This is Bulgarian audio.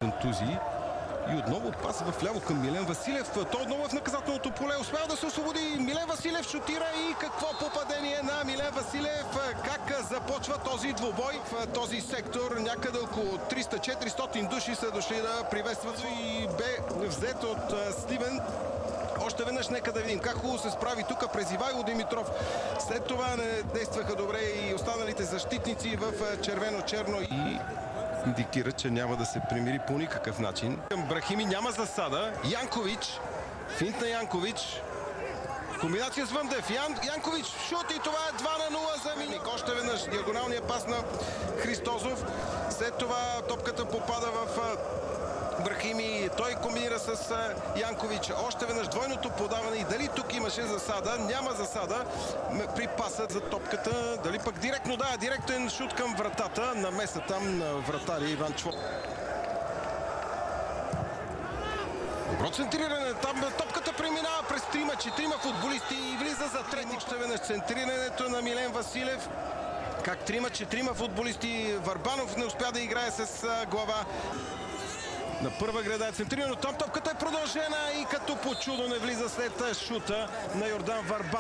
контузии. И отново пас в ляво към Милен Василев. Той отново в наказателното поле. Успява да се освободи. Милен Василев шутира и какво попадение на Милен Василев. Как започва този двубой в този сектор. Някъде около 300-400 души са дошли да приветстват и бе взет от Сливен. Още веднъж нека да видим как хубаво се справи тук през Ивайло Димитров. След това не действаха добре и останалите защитници в червено-черно и индикира, че няма да се примири по никакъв начин. Брахими няма засада. Янкович. Финт на Янкович. Комбинация с Въндев. Янкович шут и това е 2-0 за Миник. Още веднъж диагоналния пас на Христозов. След това топката попада в Брахими. Той комбинира с Янкович. Още веднъж двойното подаване. И дали тук имаше засада? Няма засада при паса за топката. Дали пък директно? Да, директен шут към вратата. Намеса там на вратари Иван Чвор. Добро центриране. Там топката преминава през 3-4 футболисти и влиза за трети. Още веднъж центрирането на Милен Василев. Как 3-4 футболисти. Върбанов не успя да играе с глава. На първа града е центрирано. Там топката е продължена и като по чудо не влиза след шута на Йордан Върбанов.